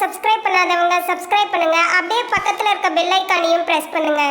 Subscribe பண்ணாதவங்க subscribe பண்ணுங்க. அப்படியே பக்கத்துல இருக்க பெல் ஐகானையும் பிரஸ் பண்ணுங்க.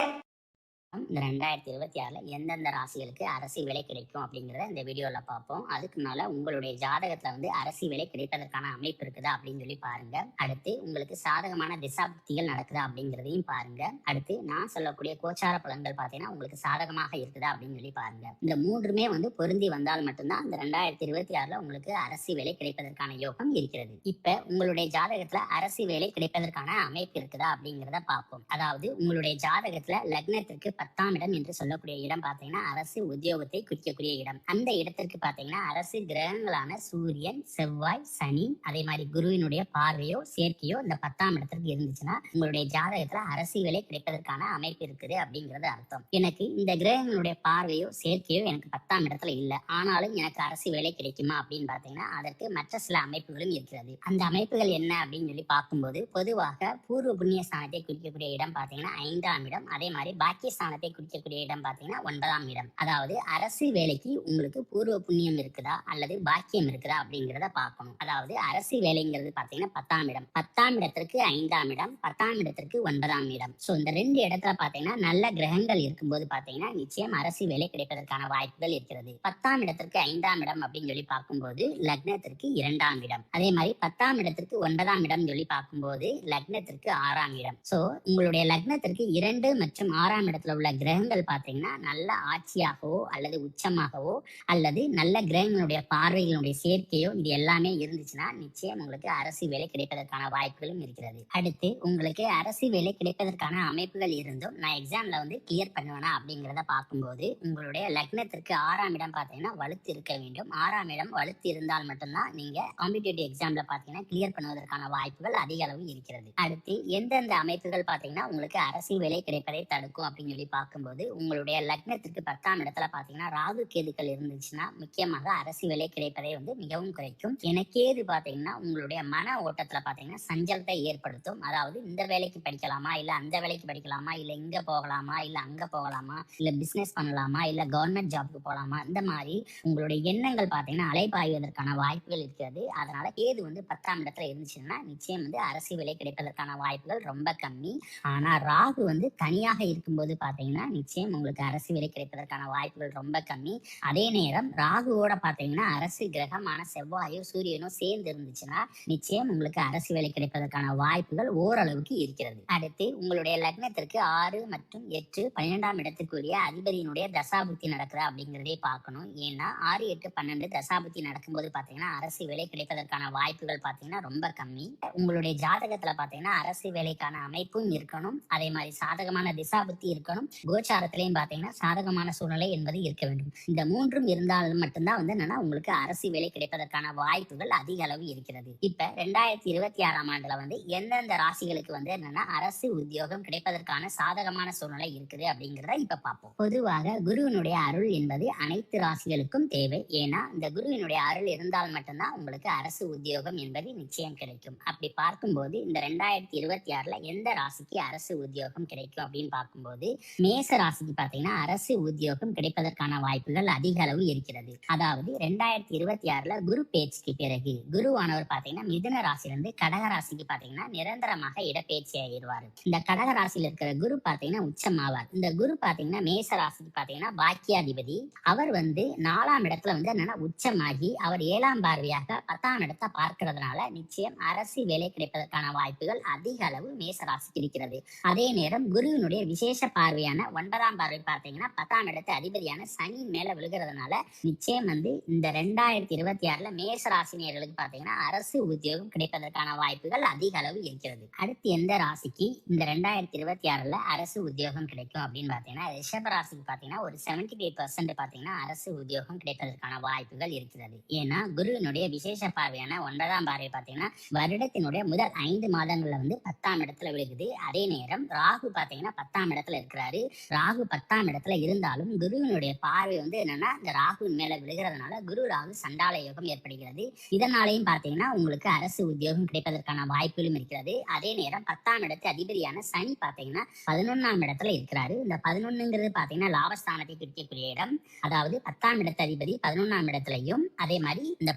இந்த 2026ல எந்தெந்த ராசிகளுக்கு அரசி வேலை கிடைக்கும் அப்படிங்கிறத இந்த வீடியோல பார்ப்போம். அதுக்கு மேல உங்களுடைய ஜாதகத்துல வந்து அரசி வேலை கிடைப்பதற்கான அமைப்பு இருக்குதா அப்படின்னு சொல்லி பாருங்க. அடுத்து உங்களுக்கு சாதகமான திசாபுக்திகள் நடக்குதா அப்படிங்கிறதையும் பாருங்க. அடுத்து நான் சொல்லக்கூடிய கோச்சார பலன்கள் பார்த்தீங்கன்னா உங்களுக்கு சாதகமாக இருக்குதா அப்படின்னு சொல்லி பாருங்க. இந்த மூன்றுமே வந்து பொருந்தி வந்தால் மட்டும்தான் இந்த 2026ல உங்களுக்கு அரசி வேலை கிடைப்பதற்கான யோகம் இருக்கிறது. இப்ப உங்களுடைய ஜாதகத்துல அரசி வேலை கிடைப்பதற்கான அமைப்பு இருக்குதா அப்படிங்கிறத பார்ப்போம். அதாவது உங்களுடைய ஜாதகத்துல லக்னத்திற்கு 10ஆம் இடம் என்று சொல்லக்கூடிய இடம் பாத்தீங்கன்னா அரசு உத்தியோகத்தை குறிக்கக்கூடிய இடம். அந்த இடத்திற்கு பாத்தீங்கன்னா அரசு கிரகங்களான சூரியன், செவ்வாய், சனி, அதே மாதிரி குருவினுடைய பார்வையோ சேர்க்கையோ இந்த 10ஆம் இடத்திற்கு இருந்துச்சுன்னா உங்களுடைய ஜாதகத்துல அரசு வேலை கிடைப்பதற்கான அமைப்பு இருக்குது அப்படிங்கறது அர்த்தம். எனக்கு இந்த கிரகங்களுடைய பார்வையோ சேர்க்கையோ எனக்கு 10ஆம் இடத்துல இல்ல, ஆனாலும் எனக்கு அரசு வேலை கிடைக்குமா அப்படின்னு பாத்தீங்கன்னா அதற்கு மற்ற சில அமைப்புகளும் இருக்கிறது. அந்த அமைப்புகள் என்ன அப்படின்னு சொல்லி பார்க்கும்போது பொதுவாக பூர்வ புண்ணிய ஸ்தானத்தை குறிக்கக்கூடிய இடம் பாத்தீங்கன்னா 5ஆம் இடம், அதே மாதிரி பாக்கிய ஸ்தானத்தை குறிக்கக்கூடிய இடம் பாத்தீங்கன்னா 9ஆம் இடம். அதாவது அரசு வேலைக்கு உங்களுக்கு பூர்வ புண்ணியம் இருக்குதா அல்லது பாக்கியம் இருக்குதா அப்படிங்கிறத பார்க்கணும். அதாவது அரசு வேலைங்கிறது பாத்தீங்கன்னா 10ஆம் இடம், 10ஆம் இடத்திற்கு 5ஆம் இடம், 10ஆம் இடத்திற்கு 9ஆம் இடம். சோ இந்த ரெண்டு இடத்துல பாத்தீங்கன்னா நல்ல கிரகங்கள் இருக்கும்போது பாத்தீங்கன்னா நிச்சயம் அரசு வேலை கிடைப்பதற்கான வாய்ப்புகள் இருக்கிறது. 10ஆம் இடத்திற்கு 5ஆம் இடம் அப்படின்னு சொல்லி பார்க்கும்போது லக்னத்திற்கு 2ஆம் இடம், அதே மாதிரி 10ஆம் இடத்திற்கு 9ஆம் இடம் சொல்லி பார்க்கும்போது லக்னத்திற்கு 6ஆம் இடம். சோ உங்களுடைய லக்னத்திற்கு 2 மற்றும் 6ஆம் இடத்துல உள்ள கிரகங்கள் பாத்தீங்கன்னா நல்ல ஆட்சியாகவோ அல்லது உச்சமாகவோ அல்லது நல்ல கிரகங்களுடைய பார்வைகளுடைய சேர்க்கையோ இது எல்லாமே இருந்துச்சுன்னா நிச்சயம் உங்களுக்கு அரசு வேலை கிடைப்பதற்கான வாய்ப்புகளும் இருக்கிறது. அடுத்து உங்களுக்கு அரசு வேலை கிடைப்பதற்கான அமைப்புகள் இருந்தும் நான் எக்ஸாம்ல வந்து கிளியர் பண்ணுவேனா அப்படிங்கிறத பார்க்கும்போது உங்களுடைய லக்னத்திற்கு 6ஆம் இடம் பாத்தீங்கன்னா வலுத்து இருக்க வேண்டும். 6ஆம் இடம் வலுத்து இருந்தால் மட்டும்தான் நீங்க காம்படிட்டிவ் எக்ஸாம்ல பாத்தீங்கன்னா கிளியர் பண்ணுவதற்கான வாய்ப்புகள் அதிக அளவு இருக்கிறது. அடுத்து எந்தெந்த அமைப்புகள் பாத்தீங்கன்னா உங்களுக்கு அரசு வேலை கிடைப்பதை தடுக்கும் அப்படின்னு சொல்லி பார்க்கும்போது உங்களுடைய லக்னத்திற்கு 10ஆம் இடத்துல பாத்தீங்கன்னா ராகு கேதுக்கள் இருந்துச்சுன்னா முக்கியமாக அரசு வேலை கிடைப்பதை வந்து மிகவும் குறைக்கும். எனக்கேது பாத்தீங்கன்னா உங்களுடைய மன ஓட்டத்துல பாத்தீங்கன்னா சஞ்சலத்தை ஏற்படுத்தும். அதாவது இந்த வேலைக்கு படிக்கலாமா இல்ல அந்த வேலைக்கு படிக்கலாமா இல்ல இங்க போகலாமா இல்ல அங்க போகலாமா இல்ல பிசினஸ் பண்ணலாமா இல்ல கவர்மெண்ட் ஜாப்க்கு போகலாமா, இந்த மாதிரி உங்களுடைய எண்ணங்கள் பாத்தீங்கன்னா அலைபாய்வதற்கான வாய்ப்புகள் இருக்கிறது. அதனால கேது வந்து 10ஆம் இடத்துல இருந்துச்சுன்னா நிச்சயம் வந்து அரசு வேலை கிடைப்பதற்கான வாய்ப்புகள் ரொம்ப கம்மி. ஆனா ராகு வந்து தனியாக இருக்கும்போது பாத்தீங்கன்னா நிச்சயம் உங்களுக்கு அரசு வேலை கிடைப்பதற்கான வாய்ப்புகள் ரொம்ப கம்மி. அதே நேரம் ராகுவோட பாத்தீங்கன்னா அரசு கிரகமான செவ்வாயோ சூரியனோ சேர்ந்து இருந்துச்சுன்னா நிச்சயம் உங்களுக்கு அரசு வேலை கிடைப்பதற்கான வாய்ப்புகள் ஓரளவுக்கு இருக்கிறது. அடுத்து உங்களுடைய லக்னத்திற்கு 6 மற்றும் 8 12ஆம் இடத்துக்குரிய அதிபதியினுடைய தசாபுத்தி நடக்குதா அப்படிங்கிறதே பார்க்கணும். ஏன்னா 6, 8, 12 தசாபுத்தி நடக்கும்போது பாத்தீங்கன்னா அரசு வேலை கிடைப்பதற்கான வாய்ப்புகள் பாத்தீங்கன்னா ரொம்ப கம்மி. உங்களுடைய ஜாதகத்துல பாத்தீங்கன்னா அரசு வேலைக்கான அமைப்பும் இருக்கணும், அதே மாதிரி சாதகமான திசாபுத்தி இருக்கணும், கோச்சாரத்திலையும் பாத்தீங்கன்னா சாதகமான சூழ்நிலை என்பது இருக்க வேண்டும். இந்த மூன்றும் இருந்தால் மட்டும்தான் வந்து என்னன்னா உங்களுக்கு அரசு வேலை கிடைப்பதற்கான வாய்ப்புகள் அதிக அளவு இருக்கிறது. இப்ப 2026ஆம் ஆண்டுல வந்து எந்தெந்த ராசிகளுக்கு வந்து என்னன்னா அரசு உத்தியோகம் கிடைப்பதற்கான சாதகமான சூழ்நிலை இருக்குது அப்படிங்கிறத இப்ப பார்ப்போம். பொதுவாக குருவினுடைய அருள் என்பது அனைத்து ராசிகளுக்கும் தேவை. ஏன்னா இந்த குருவினுடைய அருள் இருந்தால் மட்டும்தான் உங்களுக்கு அரசு உத்தியோகம் என்பது நிச்சயம் கிடைக்கும். அப்படி பார்க்கும்போது இந்த 2026ல எந்த ராசிக்கு அரசு உத்தியோகம் கிடைக்கும் அப்படின்னு பார்க்கும்போது மேச ராசிக்கு பாத்தீங்கன்னா அரசு உத்தியோகம் கிடைப்பதற்கான வாய்ப்புகள் அதிக அளவு இருக்கிறது. அதாவது 2026ல குரு பேச்சுக்கு பிறகு குருவானவர் பாத்தீங்கன்னா மிதுன ராசியிலிருந்து கடக ராசிக்கு பாத்தீங்கன்னா நிரந்தரமாக இடப்பெயர்ச்சி ஆகிடுவாரு. இந்த கடக ராசியில இருக்கிற குரு பாத்தீங்கன்னா உச்சமாவார். இந்த குரு பாத்தீங்கன்னா மேச ராசிக்கு பாத்தீங்கன்னா பாக்கியாதிபதி. அவர் வந்து 4ஆம் இடத்துல வந்து என்னன்னா உச்சமாகி அவர் 7ஆம் பார்வையாக 10ஆம் இடத்தை பார்க்கிறதுனால நிச்சயம் அரசு வேலை கிடைப்பதற்கான வாய்ப்புகள் அதிக அளவு மேச ராசிக்கு இருக்கிறது. அதே நேரம் குருவினுடைய விசேஷ பார்வையான 9ஆம் பார்வை பார்த்தீங்கன்னா 10ஆம் இடத்து அதிபதியான சனி மேல விழுகிறதுனால நிச்சயம் வந்து இந்த 2026ல மேச ராசினியர்களுக்கு பாத்தீங்கன்னா அரசு உத்தியோகம் கிடைப்பதற்கான வாய்ப்புகள் அதிக அளவு இருக்கிறது. அடுத்து எந்த ராசிக்கு இந்த 2026ல அரசு உத்தியோகம் கிடைக்கும் அப்படின்னு பாத்தீங்கன்னா ரிஷப ராசிக்கு பாத்தீங்கன்னா ஒரு 75% பாத்தீங்கன்னா அரசு உத்தியோகம் கிடைப்பதற்கான வாய்ப்புகள் இருக்கிறது. ஏன்னா குருவினுடைய விசேஷ பார்வையான 9ஆம் பார்வை பாத்தீங்கன்னா வருடத்தினுடைய முதல் 5 மாதங்கள்ல வந்து 10ஆம் இடத்துல விழுகுது. அதே நேரம் ராகு பாத்தீங்கன்னா 10ஆம் இடத்துல இருக்கிறாரு. ராகு 10ஆம் இடத்துல இருந்தாலும் குருவினுடைய பார்வை வந்து என்னன்னா இந்த ராகுவின் மேல விழுகிறதுனால குரு ராகு சண்டால யோகம் ஏற்படுகிறது. இதனாலையும் பார்த்தீங்கன்னா உங்களுக்கு அரசு உத்தியோகம் கிடைப்பதற்கான வாய்ப்புகளும் இருக்கிறது. அதே நேரம் 10ஆம் இடத்து அதிபதியான சனி பார்த்தீங்கன்னா 11ஆம் இடத்துல இருக்கிறாரு. இந்த 11ங்கிறது பார்த்தீங்கன்னா லாபஸ்தானத்தை குறிக்கக்கூடிய இடம். அதாவது 10ஆம் இடத்து அதிபதி 11ஆம் இடத்துலையும் அதே மாதிரி இந்த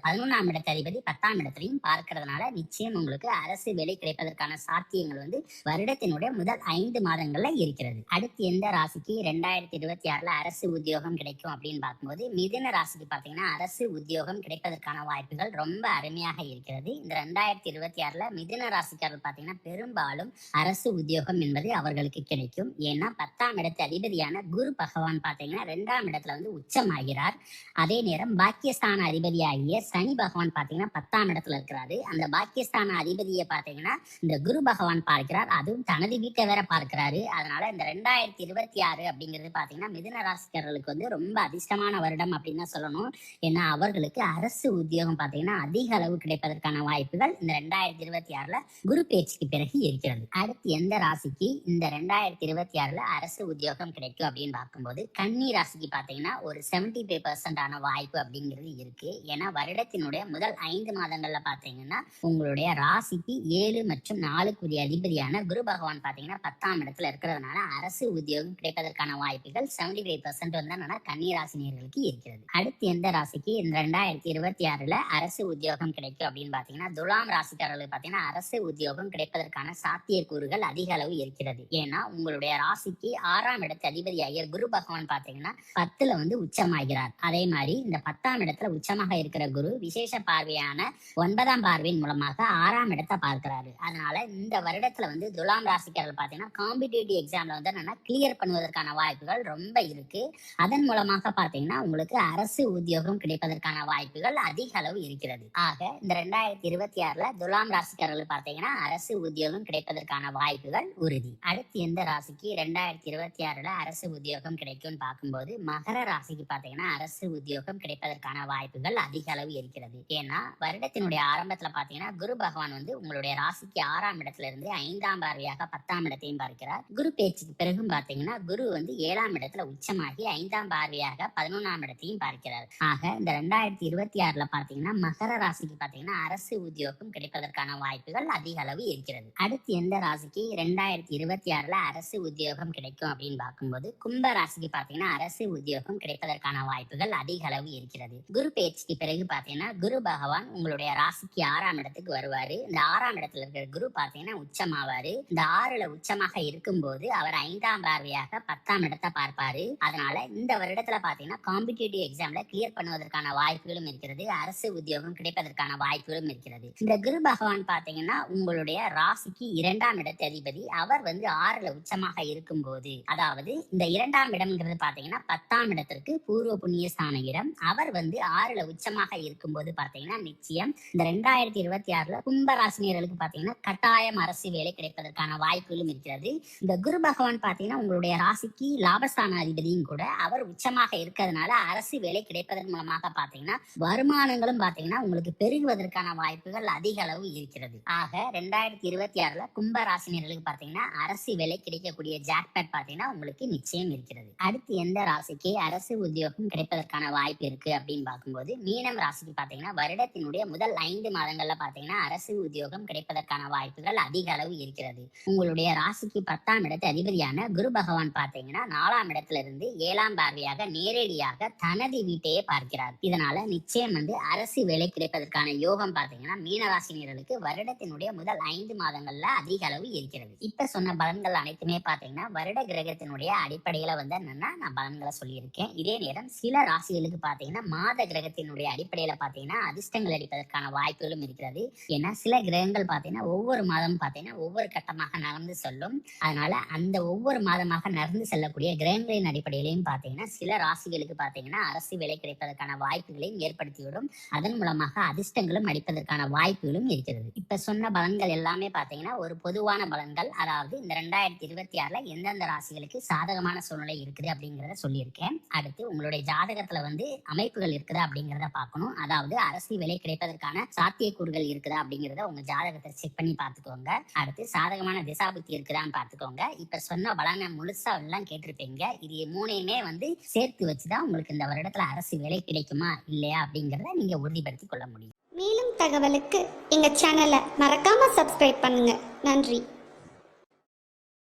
11ஆம் இடத்து அதிபதி 10ஆம் இடத்துலையும் பார்க்கறதுனால நிச்சயம் உங்களுக்கு அரசு வேலை கிடைப்பதற்கான சாத்தியங்கள் வந்து வருடத்தினுடைய முதல் 5 மாதங்கள்ல இருக்கிறது. அடுத்து எந்த ராசிக்கு 2026ல அரசு உத்தியோகம் கிடைக்கும் அப்படின்னு பார்க்கும்போது மிதுன ராசிக்கு பார்த்தீங்கன்னா அரசு உத்தியோகம் கிடைப்பதற்கான வாய்ப்புகள் ரொம்ப அருமையாக இருக்கிறது. இந்த 2026ல மிதுன ராசிக்காரர்கள் பார்த்தீங்கன்னா பெரும்பாலும் அரசு உத்தியோகம் என்பது அவர்களுக்கு கிடைக்கும். ஏன்னா 10ஆம் இடத்து அதிபதியான குரு பகவான் பார்த்தீங்கன்னா 2ஆம் இடத்துல வந்து உச்சமாகிறார். அதே நேரம் பாக்கியஸ்தான அதிபதியாகிய சனி பகவான் பார்த்தீங்கன்னா 10ஆம் இடத்துல இருக்கிறாரு. அந்த பாக்கியஸ்தான அதிபதியை பார்த்தீங்கன்னா இந்த குரு பகவான் பார்க்கிறார். அதுவும் தனது வீட்டை வேற பார்க்கிறாரு. அதனால இந்த 2026 அப்படிங்கிறது பார்த்தீங்கன்னா மிதுன ராசிக்காரர்களுக்கு வந்து ரொம்ப அதிர்ஷ்டமான வருடம் அப்படின்னு தான் சொல்லணும். ஏன்னா அவர்களுக்கு அரசு உத்தியோகம் பார்த்தீங்கன்னா அதிக அளவு கிடைப்பதற்கான வாய்ப்புகள் இந்த 2026ல குரு பேச்சுக்கு பிறகு இருக்கிறது. அடுத்து எந்த ராசிக்கு இந்த 2026ல அரசு உத்தியோகம் கிடைக்கும் அப்படின்னு பார்க்கும்போது கன்னி ராசிக்கு பார்த்தீங்கன்னா ஒரு 75% வாய்ப்பு அப்படிங்கிறது இருக்கு. ஏன்னா வருடத்தினுடைய முதல் 5 மாதங்கள்ல பார்த்தீங்கன்னா உங்களுடைய ராசிக்கு 7 மற்றும் 4க்குரிய அதிபதியான குரு பகவான் பார்த்தீங்கன்னா 10ஆம் இடத்துல இருக்கிறதுனால அரசு உத்தியோகம் கிடைப்பதற்கான வாய்ப்புகள் 75% வந்து கன்னி ராசினியர்களுக்கு இருக்கிறது. அடுத்து எந்த ராசிக்கு இந்த 2026ல அரசு உத்தியோகம் கிடைக்கும் அப்படின்னு பார்த்தீங்கன்னா துலாம் ராசிக்காரர்களுக்கு பார்த்தீங்கன்னா அரசு உத்தியோகம் கிடைப்பதற்கான சாத்தியக்கூறுகள் அதிக அளவு இருக்கிறது. ஏன்னா உங்களுடைய ராசிக்கு 6ஆம் இடத்து அதிபதியாகிய குரு பகவான் பார்த்தீங்கன்னா 10ல வந்து உச்சமாகிறார். அதே மாதிரி இந்த 10ஆம் இடத்துல உச்சமாக இருக்கிற குரு விசேஷ பார்வையான 9ஆம் பார்வையின் மூலமாக 6ஆம் இடத்தை பார்க்கிறாரு. அதனால இந்த வருடத்துல வந்து துலாம் ராசிக்காரர்கள் பார்த்தீங்கன்னா காம்படிட்டிவ் எக்ஸாம்ல வந்து என்னன்னா கிளியர் பண்ணுவதற்கான வாய்ப்புகள் ரொம்ப இருக்கு. அதன் மூலமாக பார்த்தீங்கன்னா உங்களுக்கு அரசு உத்தியோகம் கிடைப்பதற்கான வாய்ப்புகள் அதிக அளவு இருக்கிறது. ஆக இந்த 2026ல துலாம் ராசிக்காரர்கள் பார்த்தீங்கன்னா அரசு உத்தியோகம் கிடைப்பதற்கான வாய்ப்புகள் உறுதி. அடுத்து எந்த ராசிக்கு 2026ல அரசு உத்தியோகம் கிடைக்கும்னு பார்க்கும்போது மகர ராசிக்கு பார்த்தீங்கன்னா அரசு உத்தியோகம் கிடைப்பதற்கான வாய்ப்புகள் அதிக அளவு இருக்கிறது. ஏன்னா வருடத்தினுடைய ஆரம்பத்துல பார்த்தீங்கன்னா குரு பகவான் வந்து உங்களுடைய ராசிக்கு 6ஆம் இடத்துல இருந்து 5ஆம் பார்வையாக 10ஆம் இடத்தையும் பார்க்கிறார். குரு பேச்சுக்கு பிறகும் பார்த்தீங்கன்னா குரு வந்து 7ஆம் இடத்துல உச்சமாகி 5ஆம் பார்வையாக 11ஆம் இடத்தையும் பார்க்கிறார். ஆக இந்த 2026ல பார்த்தீங்கன்னா மகர ராசிக்கு பார்த்தீங்கன்னா அரசு உத்தியோகம் கிடைப்பதற்கான வாய்ப்புகள் அதிக அளவு இருக்கிறது. அடுத்து எந்த ராசிக்கு 2026ல அரசு உத்தியோகம் கிடைக்கும் அப்படின்னு பார்க்கும்போது கும்ப ராசிக்கு பார்த்தீங்கன்னா அரசு உத்தியோகம் கிடைப்பதற்கான வாய்ப்புகள் அதிக அளவு இருக்கிறது. குரு பேச்சுக்கு பிறகு பார்த்தீங்கன்னா குரு பகவான் உங்களுடைய ராசிக்கு 6ஆம் இடத்துக்கு வருவாரு. இந்த 6ஆம் இடத்துல இருக்கிற குரு பார்த்தீங்கன்னா உச்சமாவாரு. இந்த 6ல உச்சமாக இருக்கும்போது அவர் 5ஆம் பார்வையாக 10ஆம் இடத்தை பார்ப்பாரு. அதனால இந்த வருடத்துல பார்த்தீங்கன்னா காம்படிட்டிவ் எக்ஸாம்ல கிளியர் பண்ணுவதற்கான வாய்ப்புகளும் இருக்கிறது. அரசு உத்தியோகம் கிடைப்பதற்கான வாய்ப்புகளும் இருக்கிறது. இந்த குரு பகவான் பார்த்தீங்கன்னா உங்களுடைய ராசிக்கு 2ஆம் இடத்து அதிபதி. அவர் வந்து 6ல உச்சமாக இருக்கும்போது அதாவது இந்த 2ஆம் இடம்ங்கிறது பார்த்தீங்கன்னா 10ஆம் இடத்திற்கு பூர்வ புண்ணிய ஸ்தான இடம். அவர் வந்து 6ல உச்சமாக இருக்கும்போது பார்த்தீங்கன்னா நிச்சயம் இந்த 2026ல கும்ப ராசினியர்களுக்கு பார்த்தீங்கன்னா கட்டாயம் அரசு வேலை கிடைப்பதற்கான வாய்ப்புகளும் இருக்கிறது. இந்த குரு பகவான் பார்த்தீங்கன்னா உங்களுடைய ராசிக்கு லாபஸ்தான அதிபதியும் கூட அவர் உச்சமாக இருக்கிறதுனால அரசு வேலை கிடைப்பதன் மூலமாக பார்த்தீங்கன்னா வருமானங்களும் பார்த்தீங்கன்னா உங்களுக்கு பெருகுவதற்கான வாய்ப்புகள் அதிக அளவு இருக்கிறது. ஆக 2026ல கும்ப ராசினியர்களுக்கு பார்த்தீங்கன்னா அரசு வேலை கிடைக்கக்கூடிய ஜாக்பாட் பார்த்தீங்கன்னா உங்களுக்கு நிச்சயம் இருக்கிறது. அடுத்து எந்த ராசிக்கு அரசு உத்தியோகம் கிடைப்பதற்கான வாய்ப்பு இருக்கு அப்படின்னு பார்க்கும்போது மீனம் ராசிக்கு பார்த்தீங்கன்னா வருடத்தினுடைய முதல் 5 மாதங்கள்ல பார்த்தீங்கன்னா அரசு உத்தியோகம் கிடைப்பதற்கான வாய்ப்புகள் அதிக அளவு இருக்கிறது. உங்களுடைய ராசிக்கு 10ஆம் இடத்து அதிபதியான குரு பகவான் பார்த்தீங்கன்னா 4ஆம் இடத்துல இருந்து 7ஆம் பார்வையாக நேரடியாக தனது வீட்டையே பார்க்கிறார். இதனால நிச்சயம் வந்து அரசு வேலை கிடைப்பதற்கான யோகம் பார்த்தீங்கன்னா மீனராசினியர்களுக்கு வருடத்தினுடைய முதல் 5 மாதங்கள்ல அதிக அளவு இருக்கிறது. இப்ப சொன்ன பலன்கள் அனைத்துமே பார்த்தீங்கன்னா வருட கிரகத்தினுடைய அடிப்படையில வந்து என்னன்னா நான் பலன்களை சொல்லியிருக்கேன். இதே நேரம் சில ராசிகளுக்கு பார்த்தீங்கன்னா மாத கிரகத்தினுடைய அடிப்படையில பார்த்தீங்கன்னா அதிர்ஷ்டங்கள் அடிப்பதற்கான வாய்ப்புகளும் இருக்கிறது. ஏன்னா சில கிரகங்கள் பார்த்தீங்கன்னா ஒவ்வொரு மாதமும் பார்த்தீங்கன்னா ஒவ்வொரு கட்டமாக நகர்ந்து சொல்லும். அதனால அந்த ஒவ்வொரு மாதமாக நகர்ந்து செல்லக்கூடிய கிரகங்களின் அடிப்படையிலையும் பார்த்தீங்கன்னா சில ராசிகளுக்கு பார்த்தீங்கன்னா அரசு வேலை கிடைப்பதற்கான வாய்ப்புகளையும் ஏற்படுத்திவிடும். அதன் மூலமாக அதிர்ஷ்டங்களும் அடிப்பதற்கான வாய்ப்புகளும் இருக்கிறது. இப்ப சொன்ன பலன்கள் எல்லாமே பார்த்தீங்கன்னா ஒரு பொதுவான பலன்கள். அதாவது இந்த 2026ல எந்தெந்த ராசிகளுக்கு சாதகமான சூழ்நிலை இருக்குது அப்படிங்கிறத சொல்லியிருக்கேன். அடுத்து உங்களுடைய ஜாதகத்துல வந்து அமைப்புகள் இருக்குதா அப்படிங்கிறத பார்க்கணும். அதாவது அரசு வேலை கிடைப்பதற்கான சாத்தியக்கூறுகள் இருக்குதா அப்படிங்கிறத உங்க ஜாதகத்தை செக் பண்ணி பார்த்துக்கோங்க. அடுத்து சாதகமான திசாபுத்தி இருக்குதான்னு பார்த்துக்கோங்க. இப்ப சொன்ன பலனை முழுசா எல்லாம் கேட்டிருப்பீங்க. இது 3யுமே வந்து சேர்த்து வச்சுதான் உங்களுக்கு இந்த வருடத்துல அரசு வேலை கிடைக்குமா இல்லையா அப்படிங்கிறத நீங்க உறுதிப்படுத்திக் கொள்ள முடியும். மேலும் தகவலுக்கு எங்க சேனலை மறக்காம சப்ஸ்கிரைப் பண்ணுங்க. நன்றி.